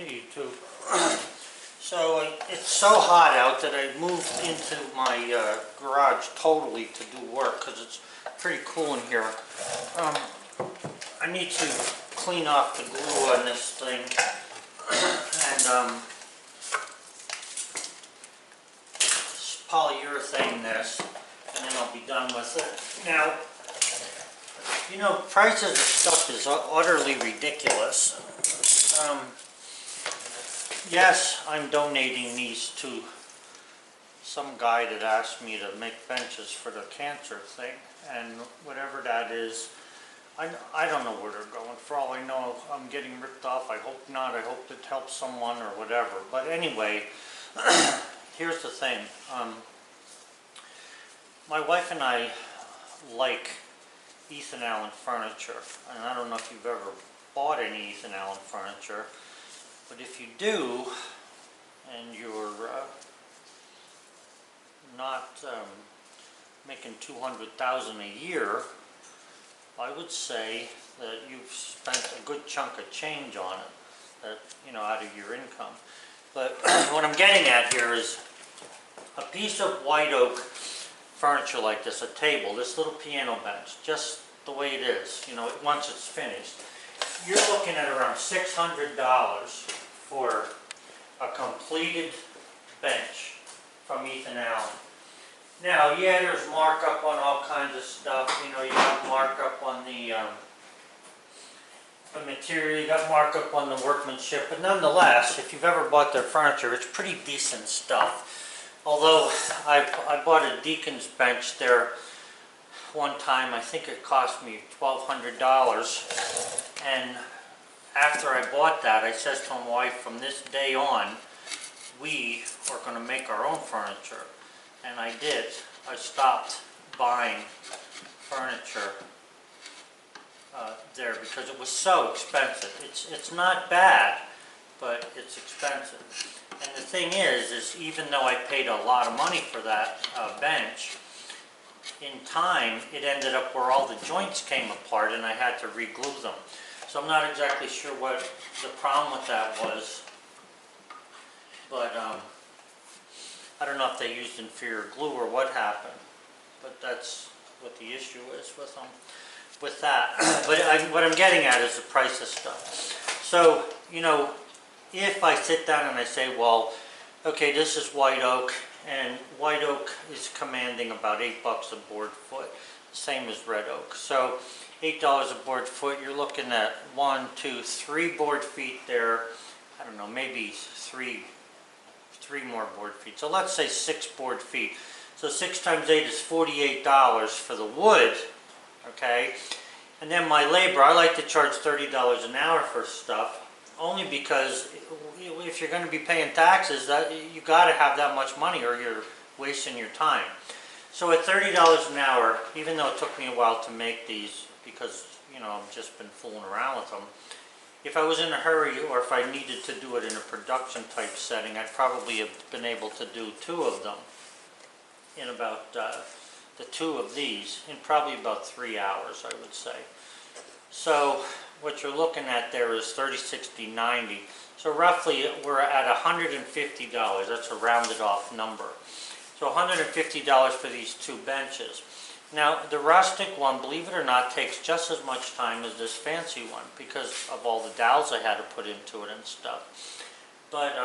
Hey, YouTube. So it's so hot out that I moved into my garage totally to do work because it's pretty cool in here. I need to clean off the glue on this thing and polyurethane this, and then I'll be done with it. Now, you know, prices of stuff is utterly ridiculous. Yes, I'm donating these to some guy that asked me to make benches for the cancer thing, and whatever that is, I don't know where they're going. For all I know, I'm getting ripped off. I hope not. I hope it helps someone or whatever. But anyway, here's the thing. My wife and I like Ethan Allen furniture, and I don't know if you've ever bought any Ethan Allen furniture, but if you do, and you're not making $200,000 a year, I would say that you've spent a good chunk of change on it, that, you know, out of your income. But what I'm getting at here is a piece of white oak furniture like this, a table, this little piano bench, just the way it is, you know, once it's finished, you're looking at around $600 for a completed bench from Ethan Allen. Now, yeah, there's markup on all kinds of stuff. You know, you got markup on the material, you got markup on the workmanship, but nonetheless, if you've ever bought their furniture, it's pretty decent stuff. Although I bought a Deacon's bench there one time. I think it cost me $1,200, and after I bought that, I said to my wife, from this day on, we are going to make our own furniture. And I did. I stopped buying furniture there because it was so expensive. It's not bad, but it's expensive. And the thing is even though I paid a lot of money for that bench, in time it ended up where all the joints came apart and I had to re-glue them. So I'm not exactly sure what the problem with that was, but I don't know if they used inferior glue or what happened, but that's what the issue is with them, with that. But what I'm getting at is the price of stuff. So, you know, if I sit down and I say, well, okay, this is white oak, and white oak is commanding about $8 a board foot, same as red oak. So $8 a board foot, you're looking at 1, 2, 3 board feet there. I don't know, maybe three more board feet. So let's say 6 board feet. So 6 times 8 is $48 for the wood, okay? And then my labor, I like to charge $30 an hour for stuff, only because if you're going to be paying taxes, you got to have that much money or you're wasting your time. So at $30 an hour, even though it took me a while to make these, because, you know, I've just been fooling around with them, if I was in a hurry or if I needed to do it in a production type setting, I'd probably have been able to do 2 of them in about, the 2 of these, in probably about 3 hours, I would say. So what you're looking at there is 30, 60, 90. So roughly we're at $150. That's a rounded off number. So $150 for these 2 benches. Now the rustic one, believe it or not, takes just as much time as this fancy one because of all the dowels I had to put into it and stuff. But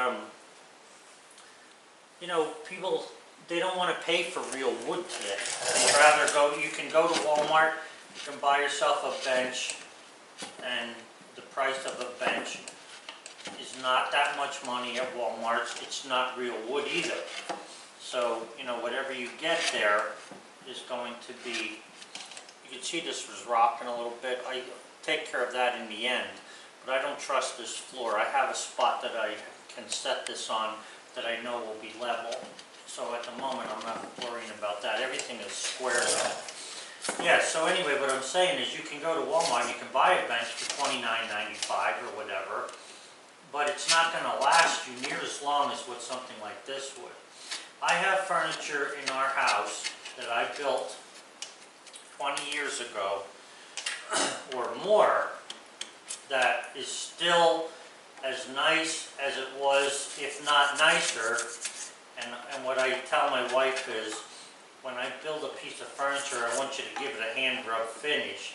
you know, people, they don't want to pay for real wood today. They'd rather go, you can go to Walmart, you can buy yourself a bench, and the price of a bench is not that much money at Walmart. It's not real wood either. So, you know, whatever you get there is going to be, you can see this was rocking a little bit. I take care of that in the end, but I don't trust this floor. I have a spot that I can set this on that I know will be level. So at the moment I'm not worrying about that. Everything is squared up. Yeah, so anyway, what I'm saying is you can go to Walmart, you can buy a bench for $29.95 or whatever, but it's not going to last you near as long as what something like this would. I have furniture in our house that I built 20 years ago or more that is still as nice as it was, if not nicer. And what I tell my wife is, when I build a piece of furniture, I want you to give it a hand rub finish.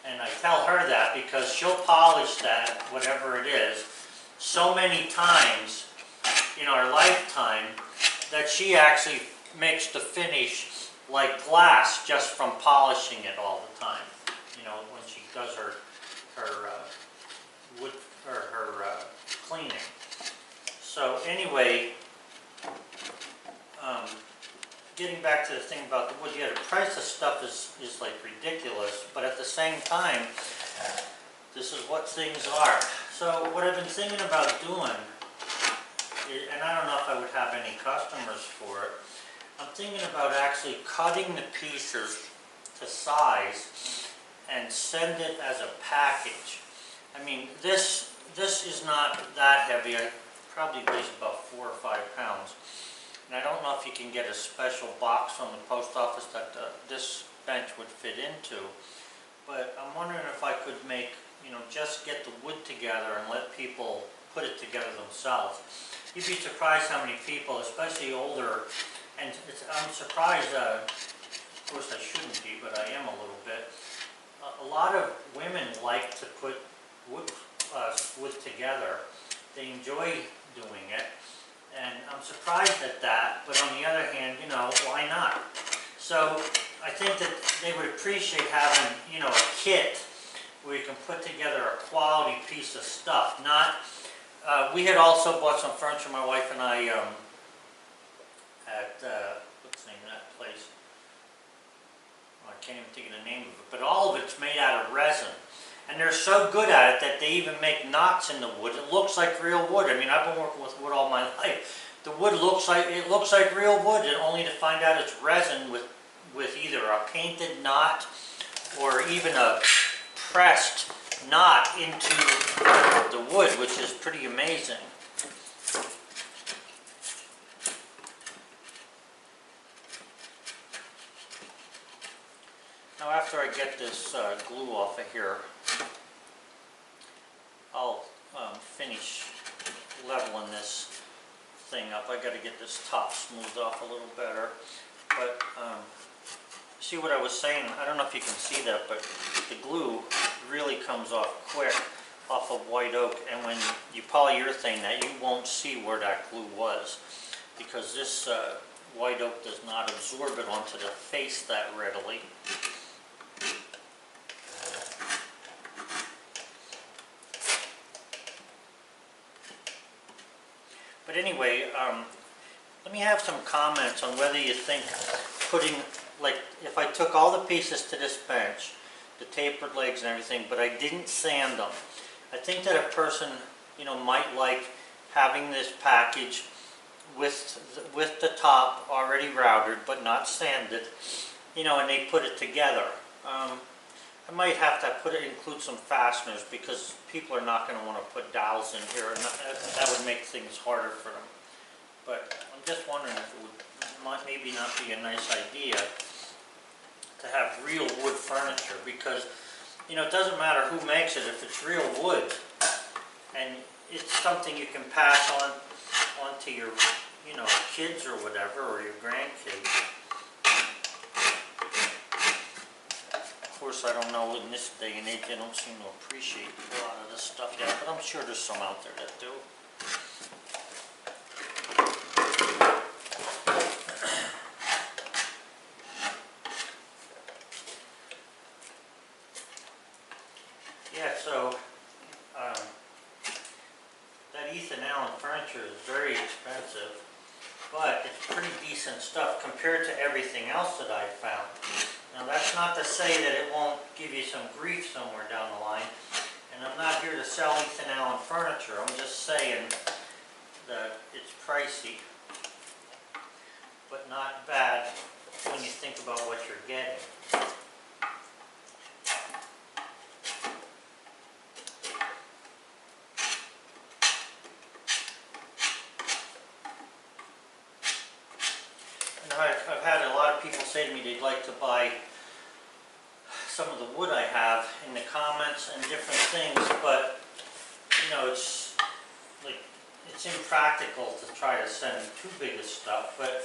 And I tell her that because she'll polish that, whatever it is, so many times in our lifetime that she actually makes the finish like glass just from polishing it all the time. You know, when she does her wood or her cleaning. So anyway, getting back to the thing about the wood, yeah, the price of stuff is like ridiculous, but at the same time, this is what things are. So what I've been thinking about doing, and I don't know if I would have any customers for it, I'm thinking about actually cutting the pieces to size and send it as a package. I mean, this is not that heavy. I probably weighs about 4 or 5 pounds. And I don't know if you can get a special box from the post office that this bench would fit into. But I'm wondering if I could make, you know, just get the wood together and let people put it together themselves. You'd be surprised how many people, especially older, and I'm surprised, of course I shouldn't be, but I am a little bit. A lot of women like to put wood together. They enjoy doing it, and I'm surprised at that, but on the other hand, you know, why not? So I think that they would appreciate having, you know, a kit where you can put together a quality piece of stuff. Not, we had also bought some furniture, my wife and I, at, what's the name of that place? Oh, I can't even think of the name of it, but all of it's made out of resin. And they're so good at it that they even make knots in the wood. It looks like real wood. I mean, I've been working with wood all my life. The wood looks like real wood, and only to find out it's resin with either a painted knot or even a pressed knot into the wood, which is pretty amazing. Now after I get this glue off of here, I'll finish leveling this thing up. I got to get this top smoothed off a little better. But see what I was saying? I don't know if you can see that, but the glue really comes off quick off of white oak. And when you polyurethane that, you won't see where that glue was, because this white oak does not absorb it onto the face that readily. But anyway, let me have some comments on whether you think putting, like, if I took all the pieces to this bench, the tapered legs and everything, but I didn't sand them, I think that a person, you know, might like having this package with the top already routed but not sanded, you know, and they put it together. I might have to include some fasteners, because people are not going to want to put dowels in here, and that would make things harder for them. But I'm just wondering if it would maybe not be a nice idea to have real wood furniture, because, you know, it doesn't matter who makes it if it's real wood, and it's something you can pass on to your, you know, kids or whatever, or your grandkids. Of course, I don't know, in this day and age, they don't seem to appreciate a lot of this stuff yet, but I'm sure there's some out there that do. Yeah, so that Ethan Allen furniture is very expensive, but it's pretty decent stuff compared to everything else that I've found. Now that's not to say that it won't give you some grief somewhere down the line, and I'm not here to sell Ethan Allen furniture. I'm just saying that it's pricey, but not bad when you think about what you're getting. I've had a lot of people say to me they'd like to buy some of the wood I have in the comments and different things, but, you know, like, it's impractical to try to send too big of stuff, but,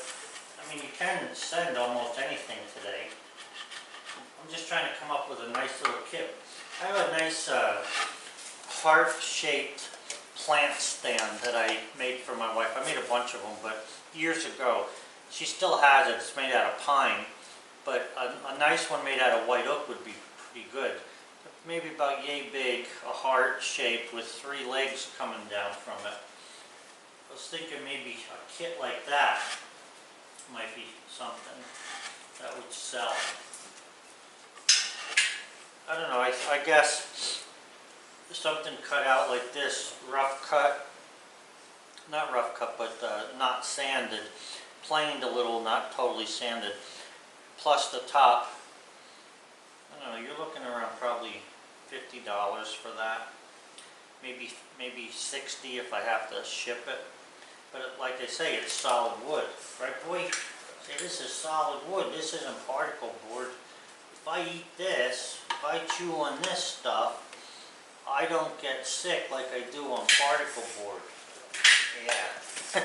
I mean, you can send almost anything today. I'm just trying to come up with a nice little kit. I have a nice heart-shaped plant stand that I made for my wife. I made a bunch of them, but years ago. She still has it. It's made out of pine, but a nice one made out of white oak would be pretty good. Maybe about yay big, a heart shaped with 3 legs coming down from it. I was thinking maybe a kit like that might be something that would sell. I don't know, I guess something cut out like this, rough cut, not rough cut, but not sanded, planed a little, not totally sanded, plus the top. I don't know, you're looking around probably $50 for that, maybe 60 if I have to ship it. But like I say, it's solid wood, right boy? Say, this is solid wood, this isn't particle board. If I eat this, if I chew on this stuff, I don't get sick like I do on particle board. Yeah.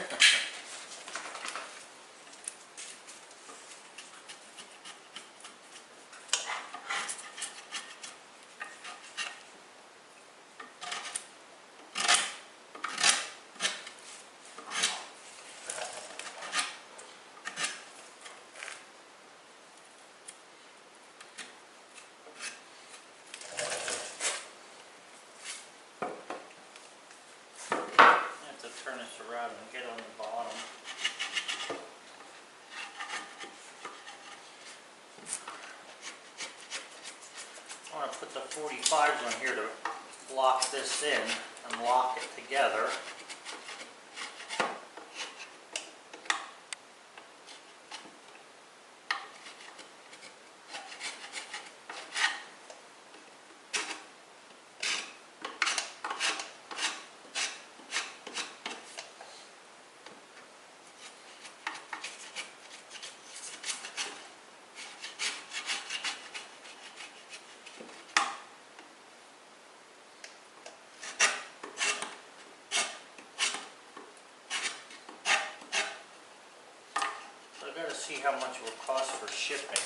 Turn this around and get on the bottom. I want to put the 45s on here to lock this in and lock it together. I gotta see how much it will cost for shipping.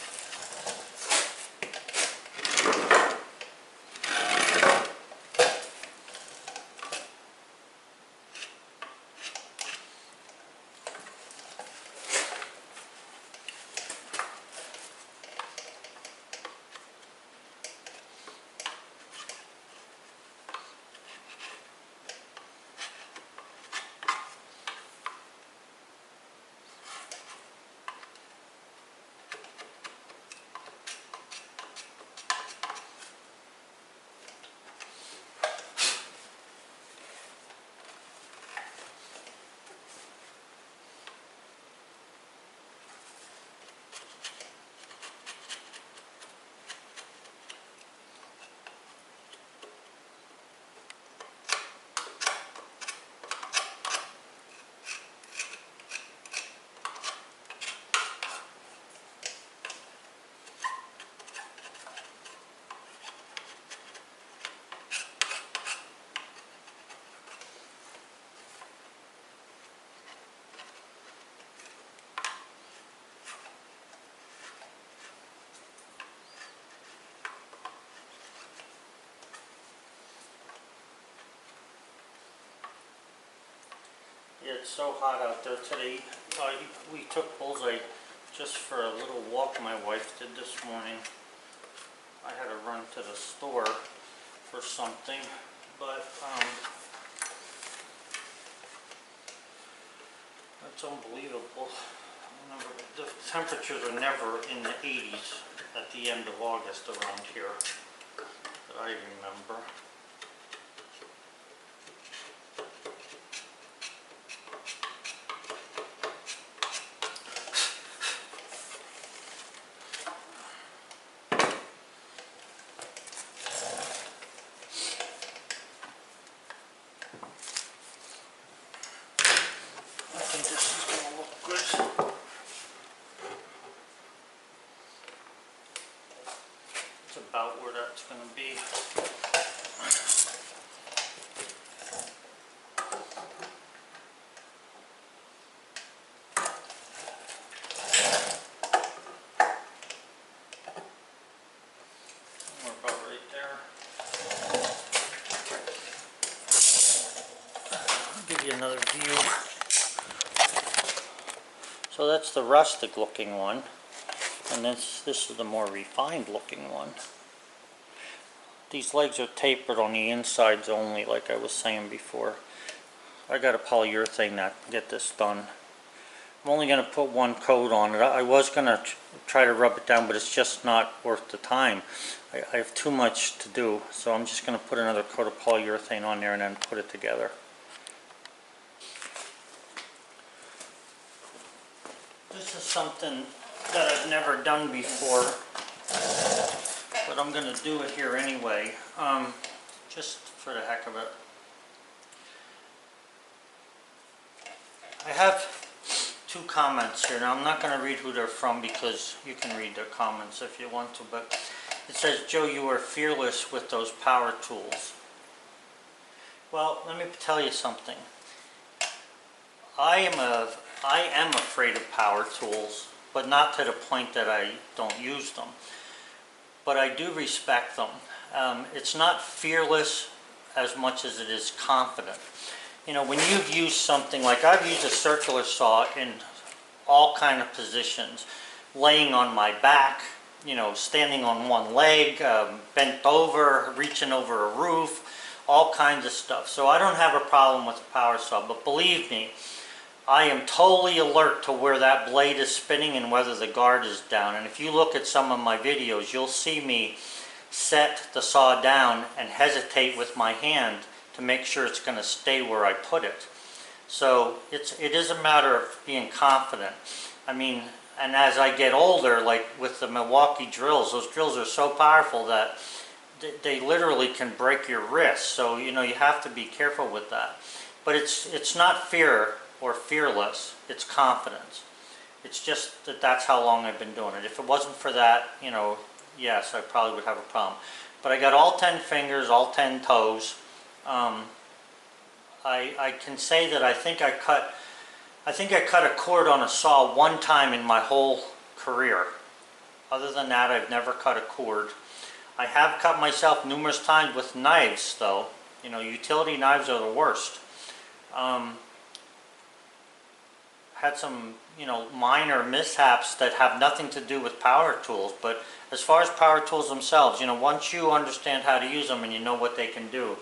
Yeah, it's so hot out there today. We took Bullseye just for a little walk my wife did this morning. I had to run to the store for something, but that's unbelievable. The temperatures are never in the 80s at the end of August around here that I remember. About where that's going to be. give you another view. So that's the rustic looking one, and this is the more refined looking one. These legs are tapered on the insides only, like I was saying before. I got a polyurethane that get this done. I'm only going to put one coat on it. I was going to try to rub it down, but it's just not worth the time. I have too much to do, so I'm just going to put another coat of polyurethane on there and then put it together. This is something that I've never done before, but I'm going to do it here anyway, just for the heck of it. I have two comments here. Now I'm not going to read who they're from because you can read their comments if you want to, but it says, Joe, you are fearless with those power tools. Well, let me tell you something. I am afraid of power tools, but not to the point that I don't use them. But I do respect them. It's not fearless as much as it is confident. You know, when you've used something like I've used a circular saw in all kind of positions, laying on my back, you know, standing on one leg, bent over, reaching over a roof, all kinds of stuff. So I don't have a problem with a power saw, but believe me, I am totally alert to where that blade is spinning and whether the guard is down. And if you look at some of my videos, you'll see me set the saw down and hesitate with my hand to make sure it's going to stay where I put it. So it is a matter of being confident. I mean, and as I get older, like with the Milwaukee drills, those drills are so powerful that they literally can break your wrist. So, you know, you have to be careful with that. But it's not fear or fearless, it's confidence. It's just that that's how long I've been doing it. If it wasn't for that, you know, yes, I probably would have a problem. But I got all 10 fingers, all 10 toes. I can say that I think I cut a cord on a saw one time in my whole career. Other than that, I've never cut a cord. I have cut myself numerous times with knives, though. You know, utility knives are the worst. Had some, you know, minor mishaps that have nothing to do with power tools, but as far as power tools themselves, you know, once you understand how to use them and you know what they can do,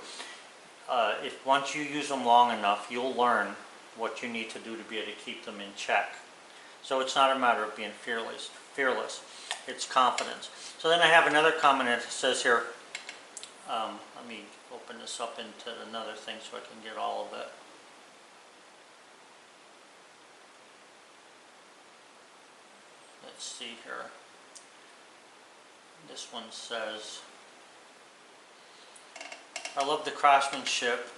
once you use them long enough, you'll learn what you need to do to be able to keep them in check. So it's not a matter of being fearless. It's confidence. So then I have another comment that says here, let me open this up into another thing so I can get all of it. Let's see here. This one says, I love the craftsmanship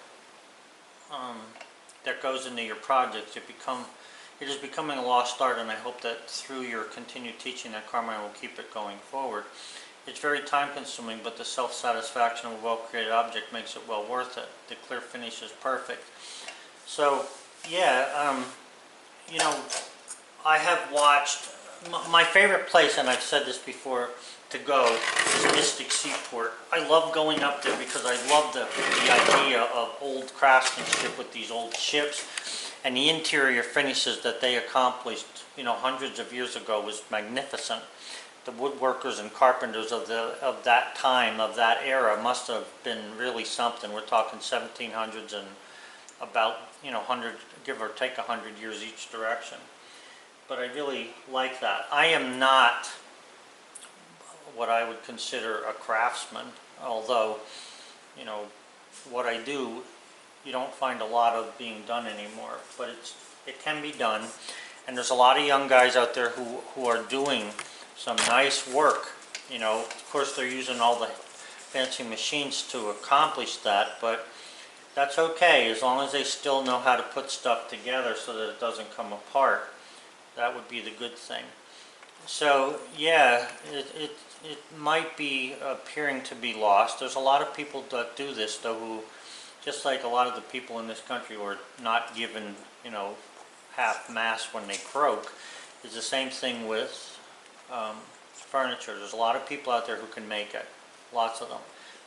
that goes into your projects. It is becoming a lost art, and I hope that through your continued teaching that Carmine will keep it going forward. It's very time consuming, but the self-satisfaction of a well-created object makes it well worth it. The clear finish is perfect. So, yeah, you know, I have watched, my favorite place, and I've said this before, to go is Mystic Seaport. I love going up there because I love the idea of old craftsmanship with these old ships, and the interior finishes that they accomplished, you know, hundreds of years ago was magnificent. The woodworkers and carpenters of that time, of that era, must have been really something. We're talking 1700s and about, you know, 100, give or take 100 years each direction. But I really like that. I am not what I would consider a craftsman, although, you know, what I do, you don't find a lot of being done anymore, but it can be done, and there's a lot of young guys out there who are doing some nice work. You know, of course they're using all the fancy machines to accomplish that, but that's okay as long as they still know how to put stuff together so that it doesn't come apart. That would be the good thing. So yeah, it might be appearing to be lost. There's a lot of people that do this, though, who, just like a lot of the people in this country who are not given, you know, half-mast when they croak, is the same thing with furniture. There's a lot of people out there who can make it, lots of them.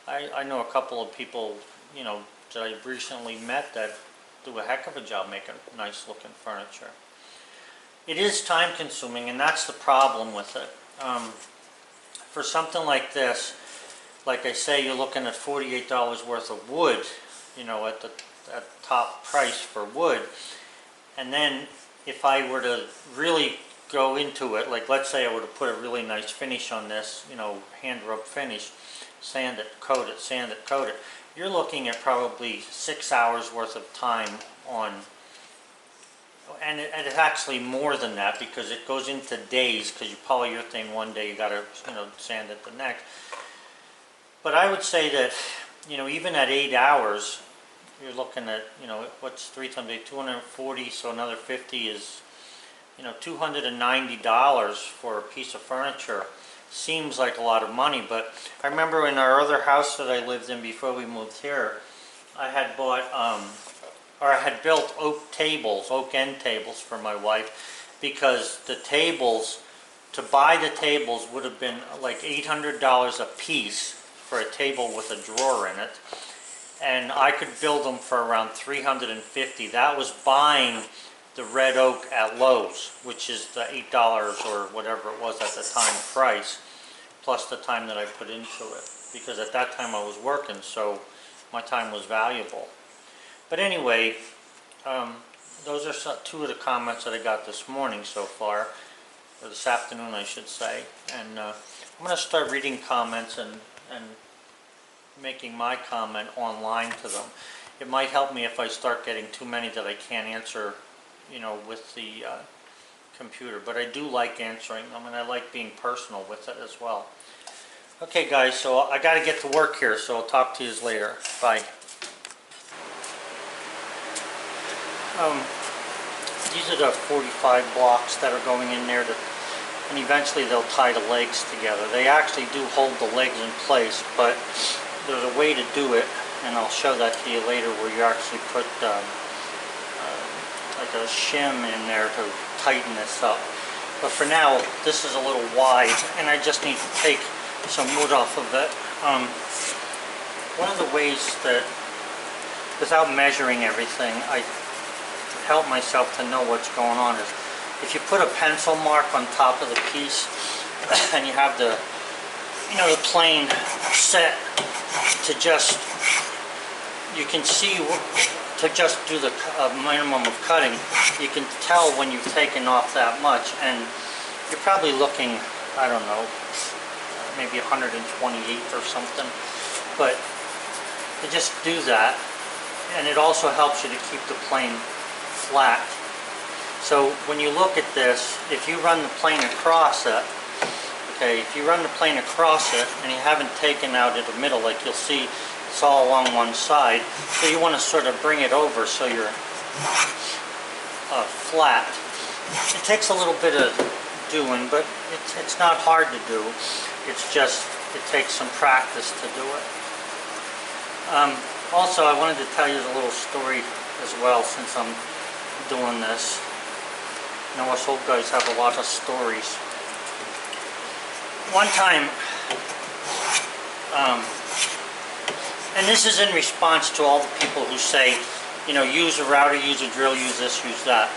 I know a couple of people, you know, that I recently met that do a heck of a job making nice looking furniture. It is time consuming, and that's the problem with it. For something like this, like I say, you're looking at $48 worth of wood, you know, at top price for wood. And then if I were to really go into it, like let's say I were to put a really nice finish on this, you know, hand rub finish, sand it, coat it, you're looking at probably 6 hours worth of time on, and it's actually more than that because it goes into days, because you polyurethane one day, you got to, you know, sand it the next. But I would say that, you know, even at 8 hours, you're looking at, you know, what's 3 times 8, 240, so another 50 is, you know, $290 for a piece of furniture. Seems like a lot of money, but I remember in our other house that I lived in before we moved here, I had bought, or I had built oak tables, oak end tables for my wife, because the tables, to buy the tables would have been like $800 a piece for a table with a drawer in it, and I could build them for around $350. That was buying the red oak at Lowe's, which is the $8 or whatever it was at the time price, plus the time that I put into it, because at that time I was working, so my time was valuable. But anyway, those are two of the comments that I got this morning so far, or this afternoon I should say, and I'm going to start reading comments and making my comment online to them. It might help me if I start getting too many that I can't answer, you know, with the computer, but I do like answering them, and I like being personal with it as well. Okay guys, so I got to get to work here, so I'll talk to you later. Bye. These are the 45 blocks that are going in there, and eventually they'll tie the legs together. They actually do hold the legs in place, but there's a way to do it, and I'll show that to you later, where you actually put like a shim in there to tighten this up. But for now, this is a little wide, and I just need to take some wood off of it. One of the ways that, without measuring everything, I help myself to know what's going on is if you put a pencil mark on top of the piece and you have the, you know, the plane set to just, you can see to just do the minimum of cutting, you can tell when you've taken off that much, and you're probably looking, I don't know, maybe 128 or something, but to just do that, and it also helps you to keep the plane flat. So when you look at this, if you run the plane across it, okay, if you run the plane across it and you haven't taken out in the middle, like you'll see it's all along one side, so you want to sort of bring it over so you're flat. It takes a little bit of doing, but it's not hard to do. It's just, it takes some practice to do it. Also, I wanted to tell you a little story as well, since I'm doing this. You know, us old guys have a lot of stories. One time, and this is in response to all the people who say, you know, use a router, use a drill, use this, use that.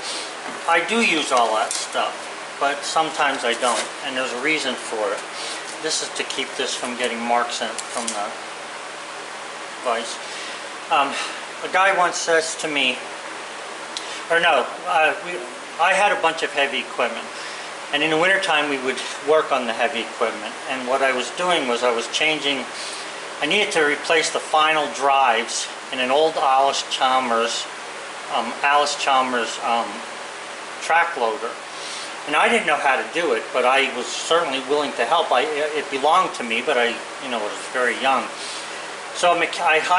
I do use all that stuff, but sometimes I don't, and there's a reason for it. This is to keep this from getting marks in from the vise. A guy once says to me, or no, I had a bunch of heavy equipment, and in the wintertime we would work on the heavy equipment, and what I was doing was I was changing, I needed to replace the final drives in an old Alice Chalmers track loader. And I didn't know how to do it, but I was certainly willing to help. It belonged to me, but I was very young. So I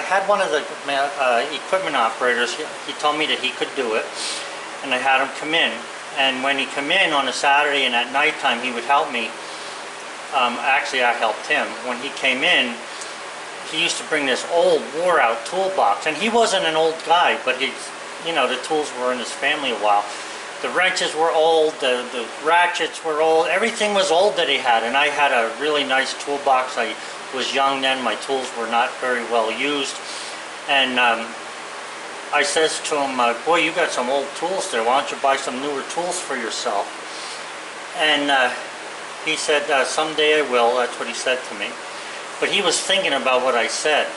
had one of the equipment operators. He told me that he could do it, and I had him come in. And when he came in on a Saturday and at nighttime, he would help me. Actually, I helped him. When he came in, he used to bring this old, wore-out toolbox, and he wasn't an old guy, but the tools were in his family a while. The wrenches were old, the ratchets were old, everything was old that he had, and I had a really nice toolbox. I was young then, my tools were not very well used, and I says to him, boy, you got some old tools there. Why don't you buy some newer tools for yourself? And he said, someday I will. That's what he said to me. But he was thinking about what I said.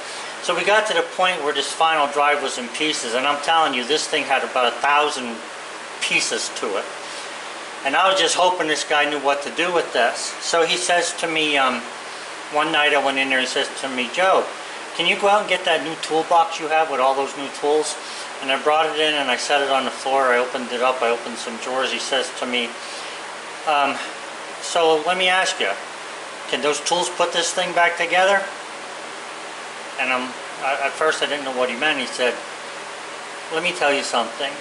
So we got to the point where this final drive was in pieces. And I'm telling you, this thing had about 1,000 pieces to it. And I was just hoping this guy knew what to do with this. So he says to me, one night I went in there and he says to me, Joe, can you go out and get that new toolbox you have with all those new tools? And I brought it in and I set it on the floor. I opened it up. I opened some drawers. He says to me, so let me ask you, can those tools put this thing back together? And at first I didn't know what he meant. He said, let me tell you something,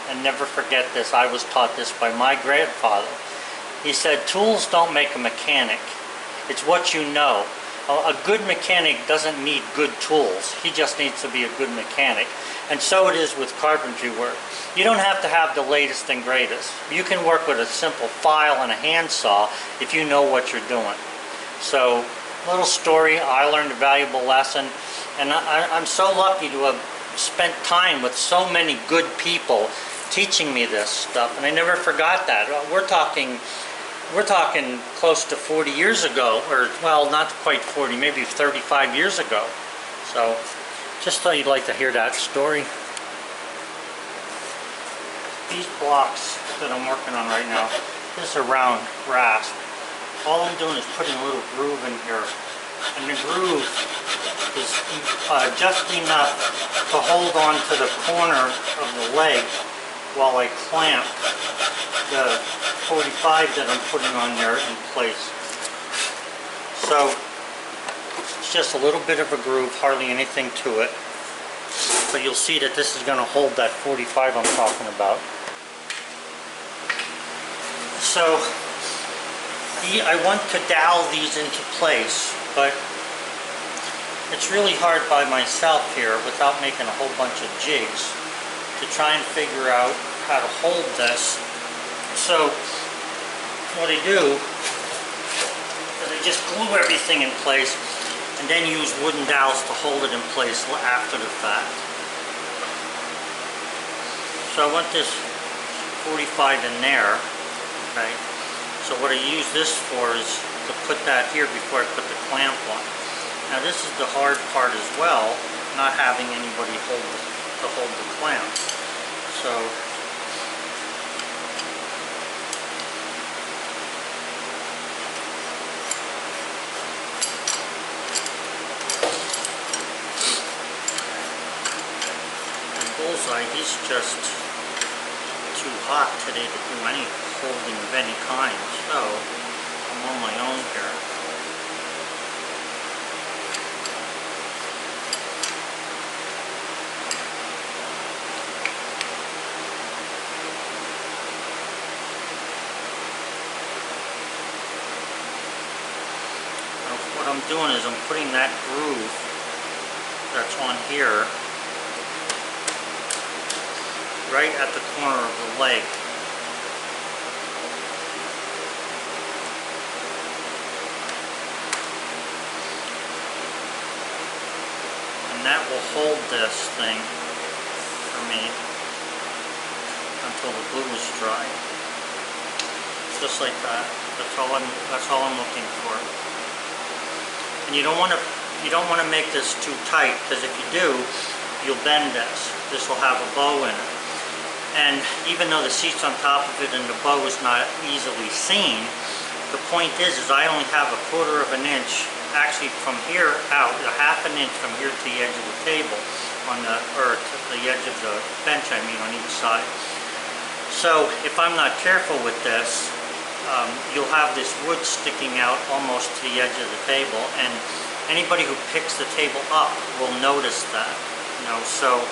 and never forget this. I was taught this by my grandfather. He said, tools don't make a mechanic. It's what you know. A good mechanic doesn't need good tools. He just needs to be a good mechanic. And so it is with carpentry work. You don't have to have the latest and greatest. You can work with a simple file and a handsaw if you know what you're doing. So, little story, I learned a valuable lesson. And I'm so lucky to have spent time with so many good people teaching me this stuff. And I never forgot that. We're talking close to 40 years ago, or well, not quite 40, maybe 35 years ago. So, just thought you'd like to hear that story. These blocks that I'm working on right now, this is a round rasp. All I'm doing is putting a little groove in here, and the groove is just enough to hold on to the corner of the leg while I clamp the 45 that I'm putting on there in place. So it's just a little bit of a groove, hardly anything to it. But you'll see that this is going to hold that 45 I'm talking about. So I want to dowel these into place, but it's really hard by myself here without making a whole bunch of jigs to try and figure out how to hold this. So what I do is I just glue everything in place and then use wooden dowels to hold it in place after the fact. So I want this 45 in there, okay? So what I use this for is to put that here before I put the clamp on. Now this is the hard part as well, not having anybody hold the clamp. So Bullseye, he's just too hot today to do any holding of any kind, so I'm on my own here. Now, what I'm doing is I'm putting that groove that's on here right at the corner of the leg. And that will hold this thing for me until the glue is dry. Just like that. That's all I'm looking for. And you don't want to make this too tight, because if you do, you'll bend this. This will have a bow in it. And even though the seat's on top of it and the bow is not easily seen, the point is I only have 1/4 of an inch, actually from here out, 1/2 inch from here to the edge of the table, or to the edge of the bench, I mean, on each side. So if I'm not careful with this, you'll have this wood sticking out almost to the edge of the table, and anybody who picks the table up will notice that. So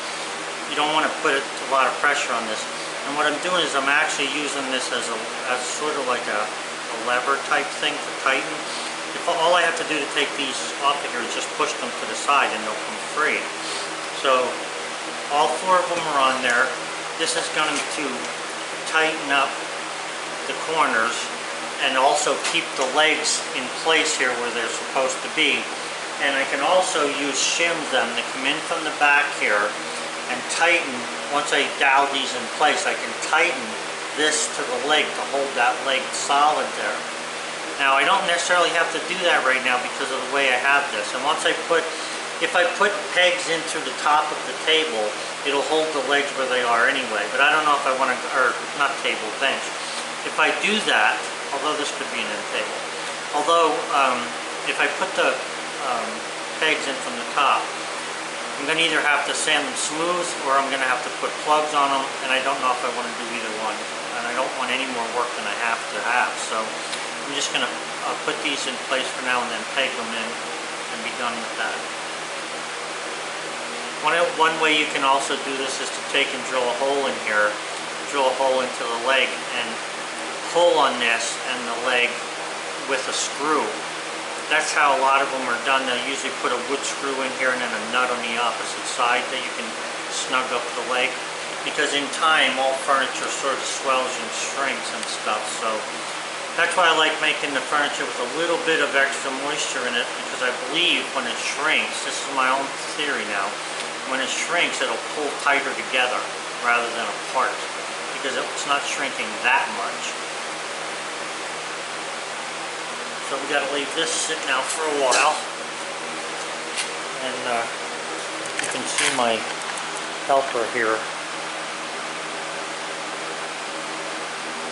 you don't want to put a lot of pressure on this. And what I'm doing is I'm actually using this as sort of like a lever type thing to tighten. All I have to do to take these off of here is just push them to the side and they'll come free. So all 4 of them are on there. This is going to tighten up the corners and also keep the legs in place here where they're supposed to be. And I can also use shims them that come in from the back here and tighten. Once I dowel these in place, I can tighten this to the leg to hold that leg solid there. Now I don't necessarily have to do that right now because of the way I have this. And once if I put pegs into the top of the table, it'll hold the legs where they are anyway. But I don't know if I want to, or not table, bench. If I do that, although this could be an end table, although if I put the pegs in from the top, I'm going to either have to sand them smooth or I'm going to have to put plugs on them, and I don't know if I want to do either one. And I don't want any more work than I have to have. So I'm just going to put these in place for now and then peg them in and be done with that. One way you can also do this is to take and drill a hole in here, drill a hole into the leg and pull on this and the leg with a screw. That's how a lot of them are done. They'll usually put a wood screw in here and then a nut on the opposite side that you can snug up the leg. Because in time, all furniture sort of swells and shrinks and stuff. So that's why I like making the furniture with a little bit of extra moisture in it, because I believe when it shrinks, this is my own theory now, when it shrinks, it'll pull tighter together rather than apart, because it's not shrinking that much. So we got to leave this sitting out for a while. And you can see my helper here.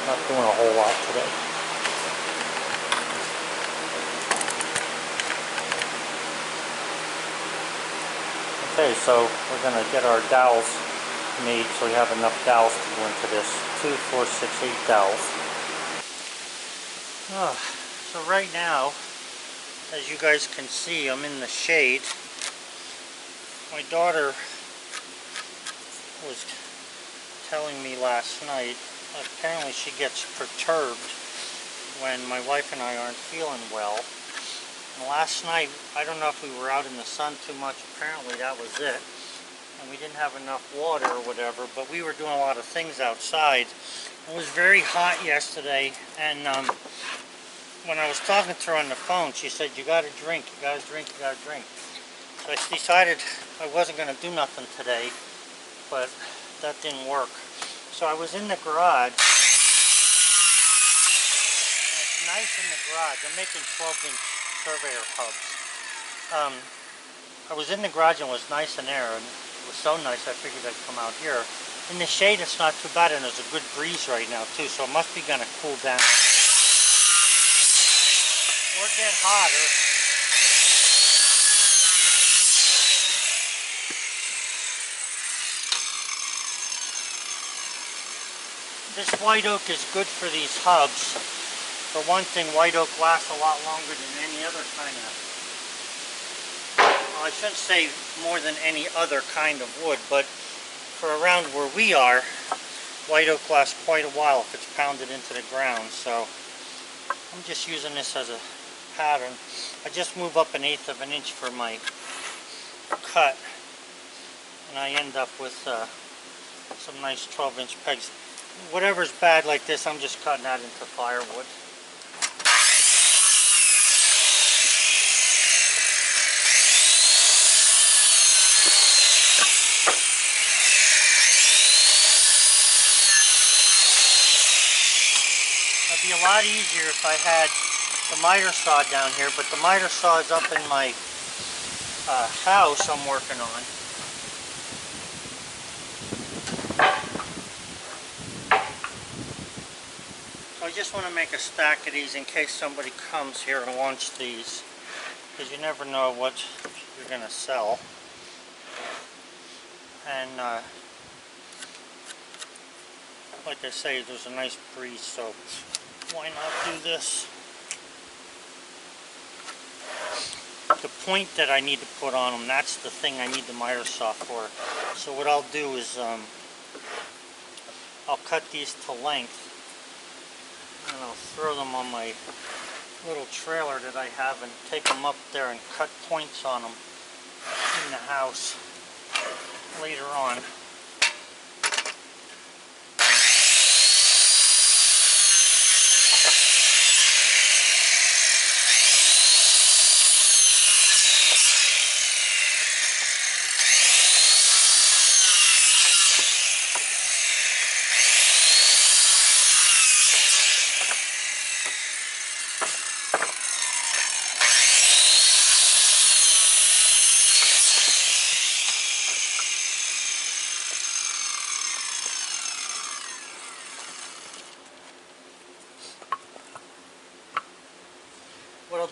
Not doing a whole lot today. Okay, so we're going to get our dowels made so we have enough dowels to go into this. 2, 4, 6, 8 dowels. So right now, as you guys can see, I'm in the shade. My daughter was telling me last night, apparently she gets perturbed when my wife and I aren't feeling well. And last night, I don't know if we were out in the sun too much, apparently that was it. And we didn't have enough water or whatever, but we were doing a lot of things outside. It was very hot yesterday, and when I was talking to her on the phone, she said, you gotta drink, you gotta drink, you gotta drink. So I decided I wasn't gonna do nothing today, but that didn't work. So I was in the garage. And it's nice in the garage. I'm making 12-inch Surveyor hubs. I was in the garage and it was nice in there, and it was so nice I figured I'd come out here. In the shade it's not too bad, and there's a good breeze right now too, so it must be gonna cool down. Or get hotter. This white oak is good for these hubs. For one thing, white oak lasts a lot longer than any other kind of, well, I shouldn't say more than any other kind of wood, but for around where we are, white oak lasts quite a while if it's pounded into the ground. So I'm just using this as a pattern. I just move up 1/8 of an inch for my cut, and I end up with some nice 12-inch pegs. Whatever's bad like this, I'm just cutting that into firewood. It'd be a lot easier if I had the miter saw down here, but the miter saw is up in my house I'm working on. So I just want to make a stack of these in case somebody comes here and wants these, because you never know what you're going to sell. And like I say, there's a nice breeze, so why not do this? The point that I need to put on them, that's the thing I need the miter saw for. So what I'll do is I'll cut these to length, and I'll throw them on my little trailer that I have and take them up there and cut points on them in the house later on.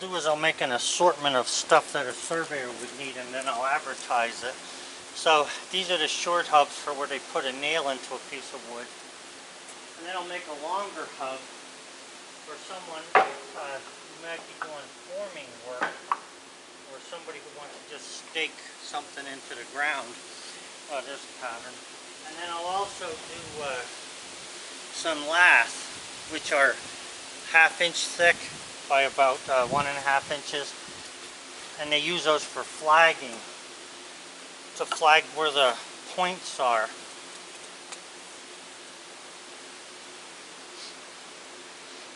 do is I'll make an assortment of stuff that a surveyor would need, and then I'll advertise it. So these are the short hubs for where they put a nail into a piece of wood. And then I'll make a longer hub for someone who might be doing forming work, or somebody who wants to just stake something into the ground. There's a pattern. And then I'll also do some laths, which are 1/2 inch thick by about 1.5 inches. And they use those for flagging, to flag where the points are.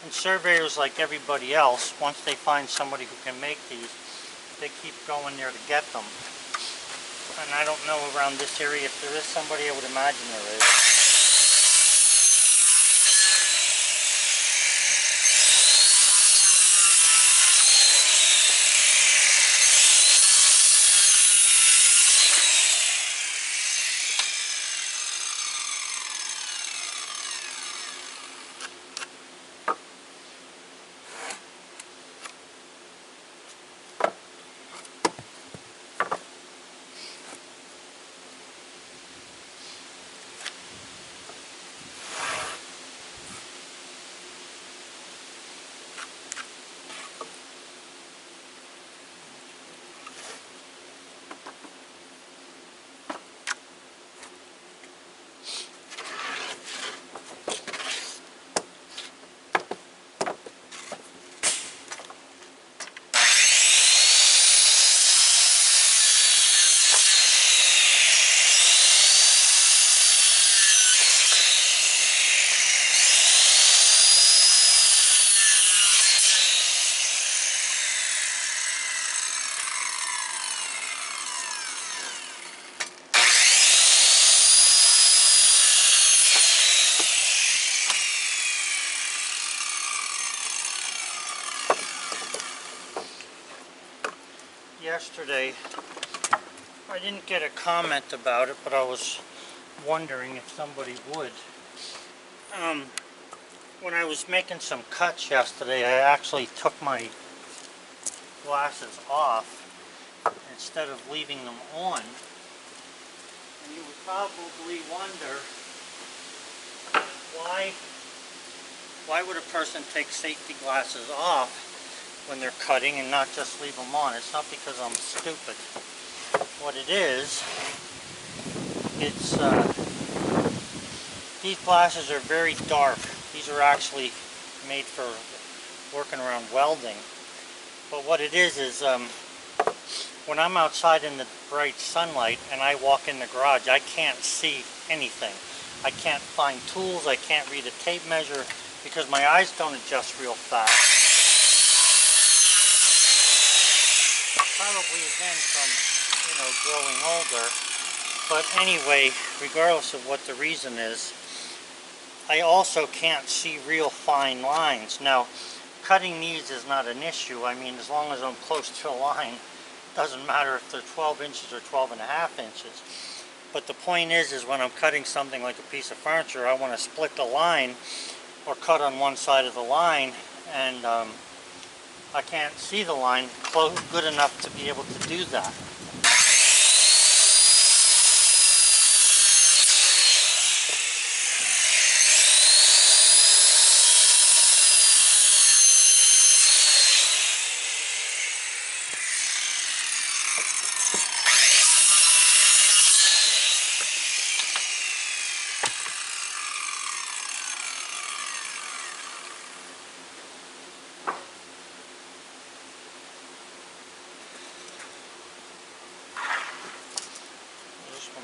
And surveyors, like everybody else, once they find somebody who can make these, they keep going there to get them. And I don't know around this area if there is somebody. I would imagine there is. Yesterday, I didn't get a comment about it, but I was wondering if somebody would. When I was making some cuts yesterday, I actually took my glasses off instead of leaving them on. And you would probably wonder, why would a person take safety glasses off when they're cutting and not just leave them on? It's not because I'm stupid. What it is, it's these glasses are very dark. These are actually made for working around welding. But what it is when I'm outside in the bright sunlight and I walk in the garage, I can't see anything. I can't find tools, I can't read a tape measure because my eyes don't adjust real fast. Probably again from, growing older. But anyway, regardless of what the reason is, I also can't see real fine lines. Now, cutting these is not an issue. I mean, as long as I'm close to a line, it doesn't matter if they're 12 inches or 12.5 inches. But the point is when I'm cutting something like a piece of furniture, I want to split the line or cut on one side of the line, and I can't see the line good enough to be able to do that.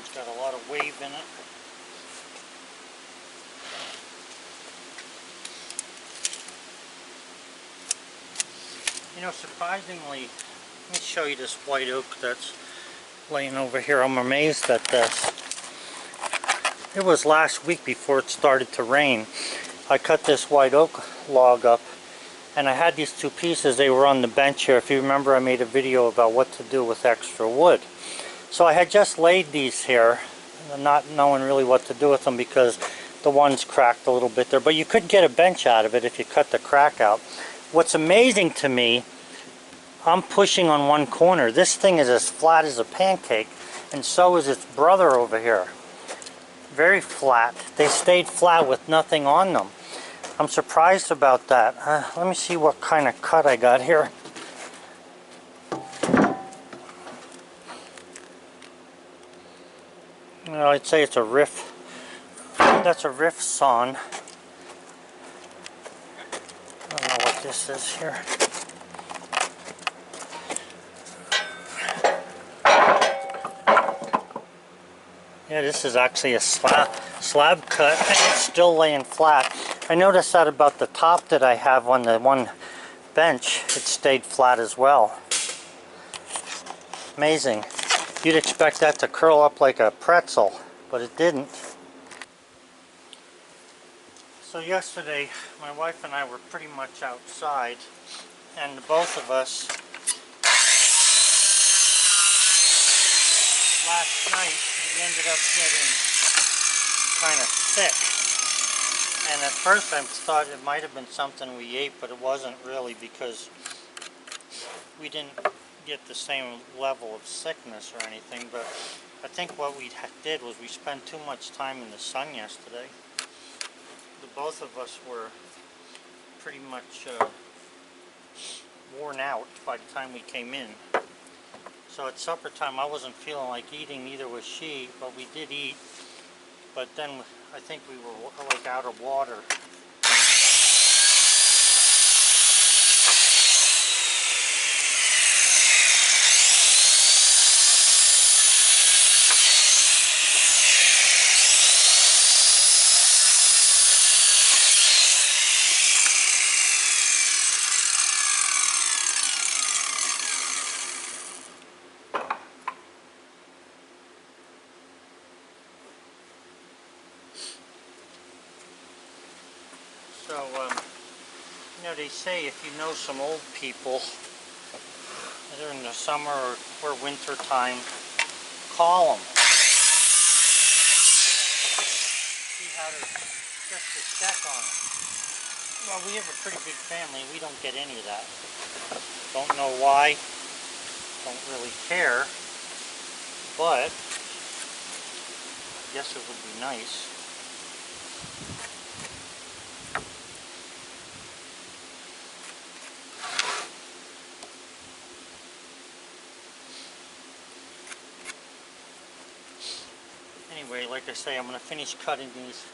It's got a lot of wave in it. Surprisingly, let me show you this white oak that's laying over here. I'm amazed at this. It was last week before it started to rain. I cut this white oak log up, and I had these two pieces. They were on the bench here. If you remember, I made a video about what to do with extra wood. So I had just laid these here, not knowing really what to do with them because the one's cracked a little bit there. But you could get a bench out of it if you cut the crack out. What's amazing to me I'm pushing on one corner. This thing is as flat as a pancake, and so is its brother over here. Very flat. They stayed flat with nothing on them. I'm surprised about that. Let me see what kind of cut I got here. Well, I'd say it's a riff. That's a riff sawn. I don't know what this is here. Yeah, this is actually a slab cut, and it's still laying flat. I noticed that about the top that I have on the one bench, it stayed flat as well. Amazing. You'd expect that to curl up like a pretzel, but it didn't. So yesterday, my wife and I were pretty much outside, and both of us, last night, we ended up getting kind of sick. And at first I thought it might have been something we ate, but it wasn't really, because we didn't get the same level of sickness or anything. But I think what we did was we spent too much time in the sun yesterday. Both of us were pretty much worn out by the time we came in. So at supper time I wasn't feeling like eating, neither was she, but we did eat. But then I think we were like out of water. So, you know, they say if you know some old people, either in the summer or winter time, call them. See how they're, just to check on them. Well, we have a pretty big family. We don't get any of that. Don't know why. Don't really care. But I guess it would be nice. Anyway, like I say, I'm going to finish cutting these.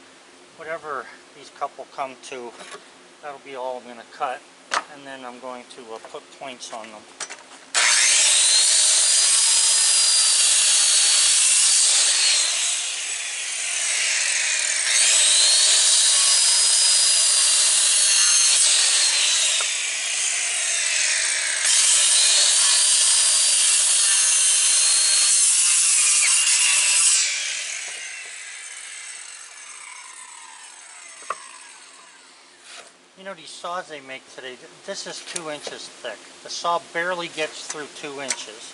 Whatever these couple come to, that'll be all I'm going to cut. And then I'm going to put points on them. You know, these saws they make today, this is 2 inches thick. The saw barely gets through 2 inches.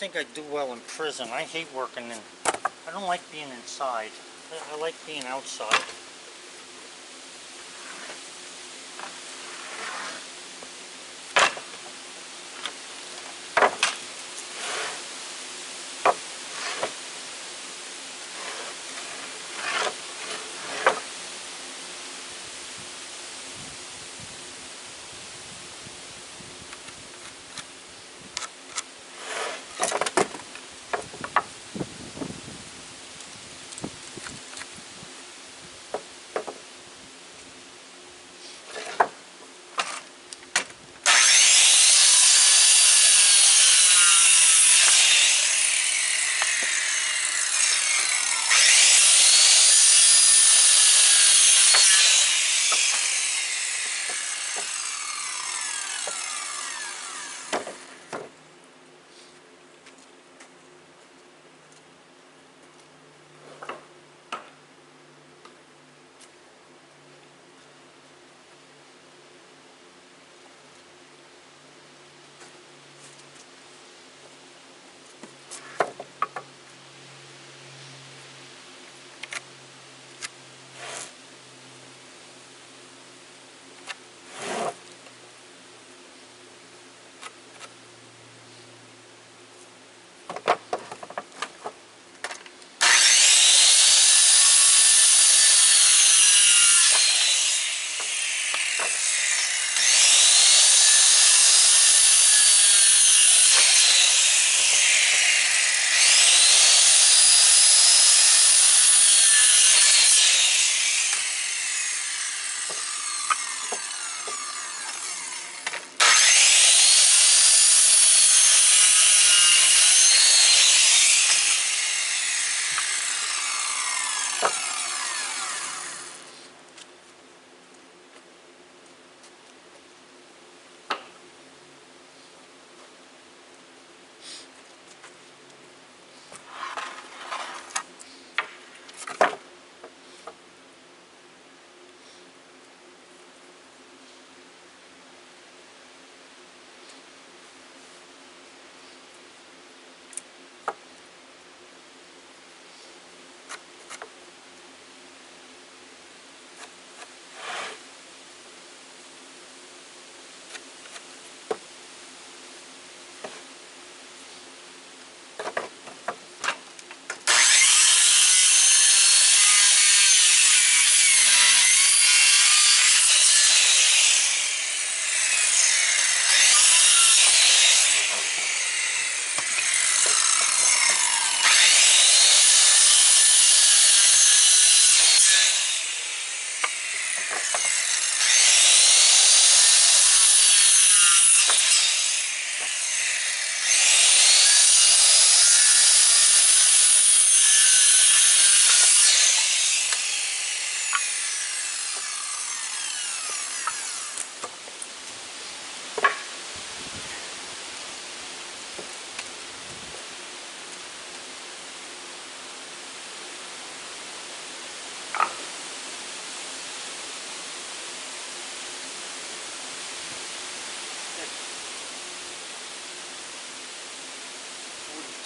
think I'd do well in prison. I hate working in, I don't like being inside. I like being outside.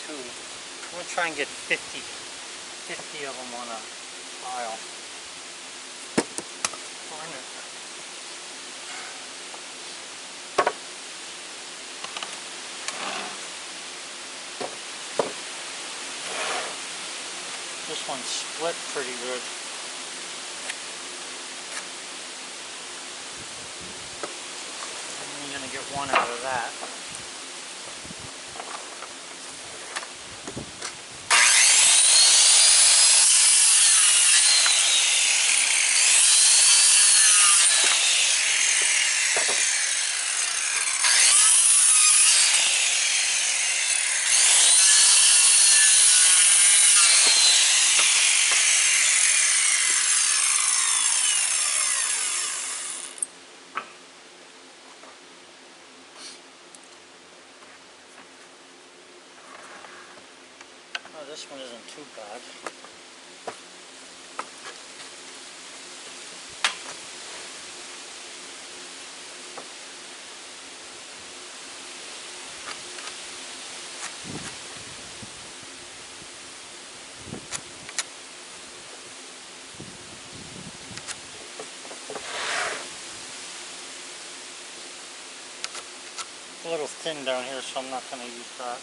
I'm going to try and get 50 of them on a pile. Find it. This one's split pretty good. I'm going to get one out of that. This one isn't too bad. thin down here, so I'm not going to use that.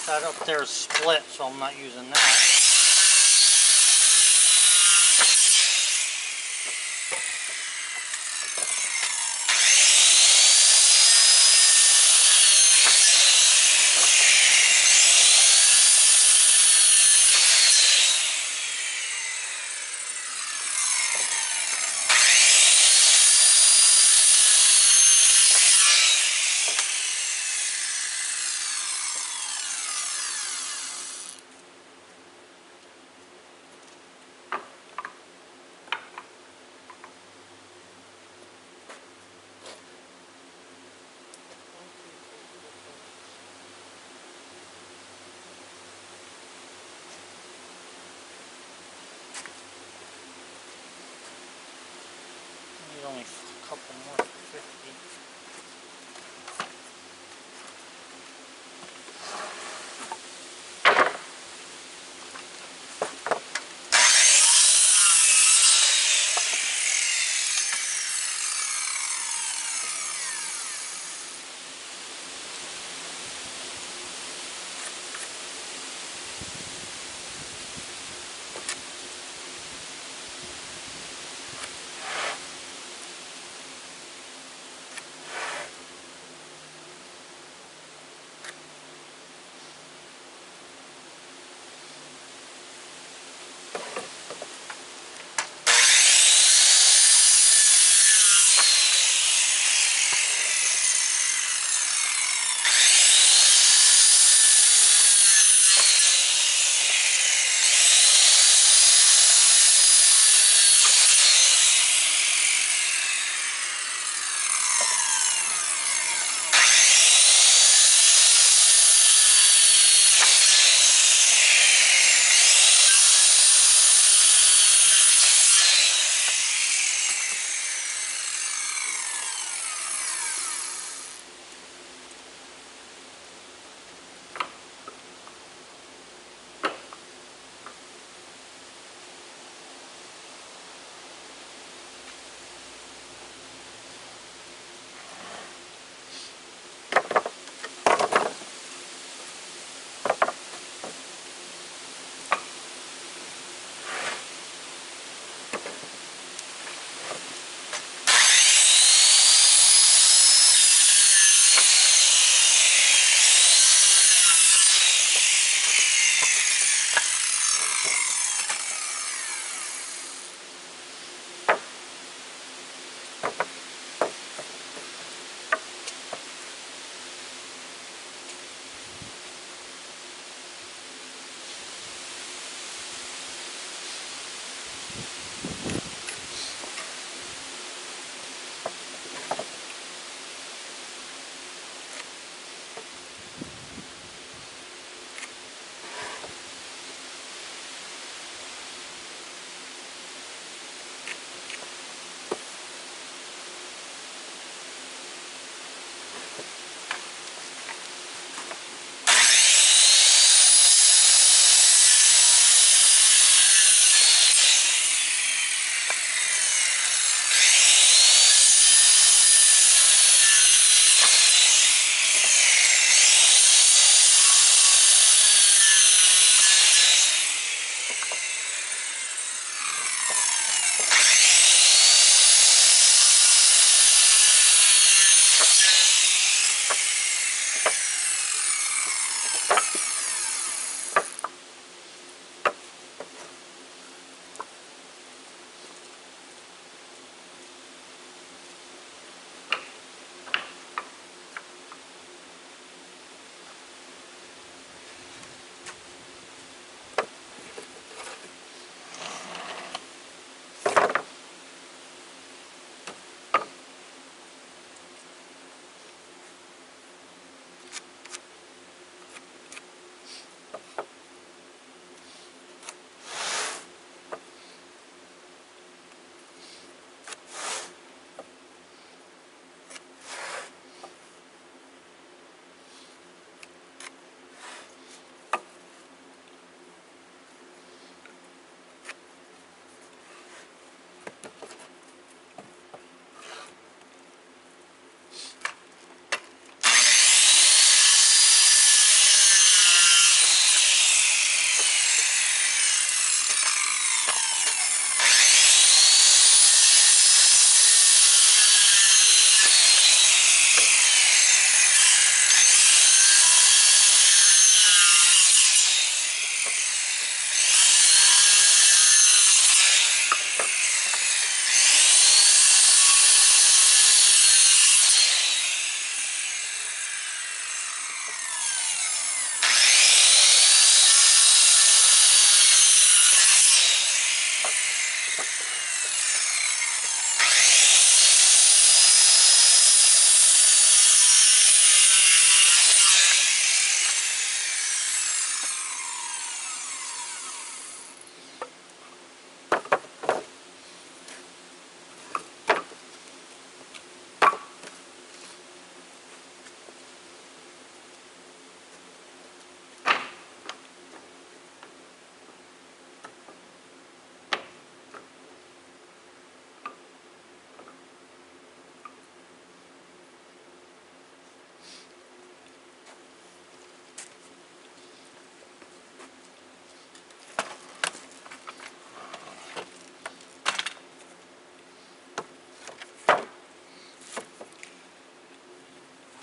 That up there is split, so I'm not using that. Only a couple more for 50.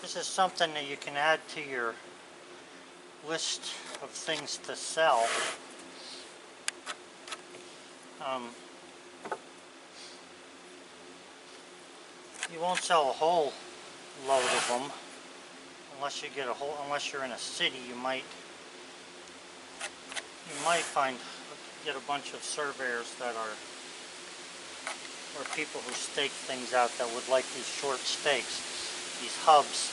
This is something that you can add to your list of things to sell. You won't sell a whole load of them unless you get unless you're in a city. You might get a bunch of surveyors that are, or people who stake things out that would like these short stakes, these hubs,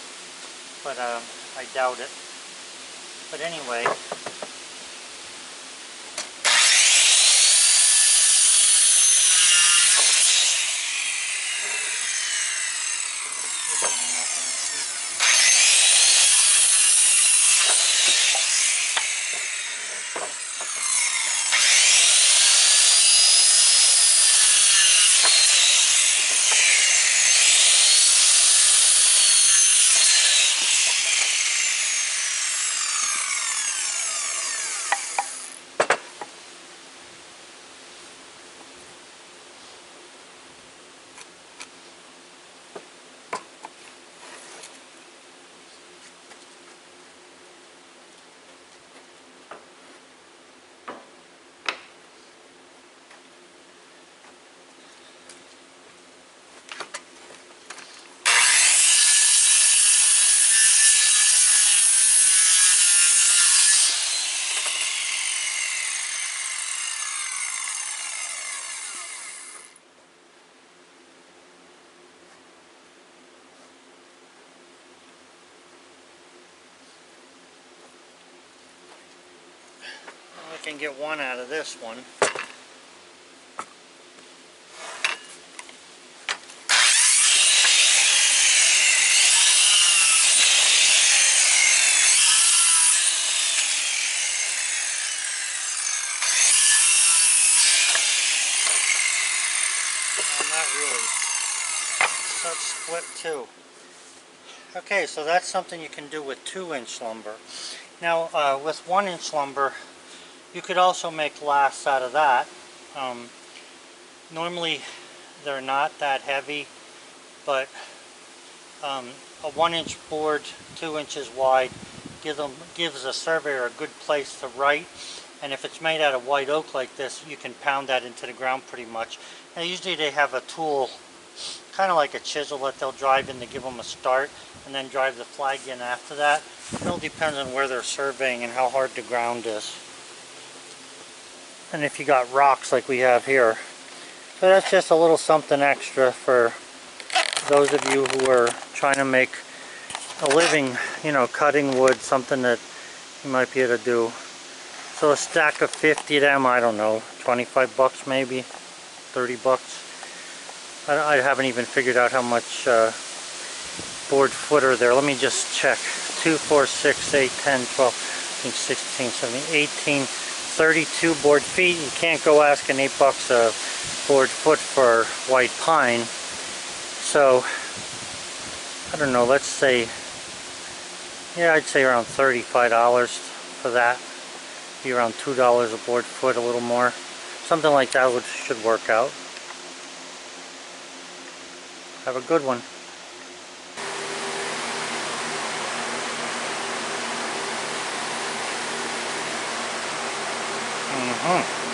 but I doubt it. But anyway, I can get one out of this one. Not really. Such split too. Okay, so that's something you can do with 2-inch lumber. Now, with 1-inch lumber, you could also make laths out of that. Normally, they're not that heavy, but a 1-inch board, 2 inches wide, gives a surveyor a good place to write. And if it's made out of white oak like this, you can pound that into the ground pretty much. Now, usually they have a tool, kind of like a chisel, that they'll drive in to give them a start, and then drive the flag in after that. It all depends on where they're surveying and how hard the ground is. And if you got rocks like we have here. So that's just a little something extra for those of you who are trying to make a living, you know, cutting wood, something that you might be able to do. So a stack of 50 of them, I don't know, 25 bucks maybe, 30 bucks. I haven't even figured out how much board foot are there. Let me just check. 2, 4, 6, 8, 10, 12, 16, 17, 18, 32 board feet. You can't go asking 8 bucks a board foot for white pine. So, I don't know, let's say, yeah, I'd say around $35 for that. Be around $2 a board foot, a little more. Something like that should work out. Have a good one. Mm-hmm.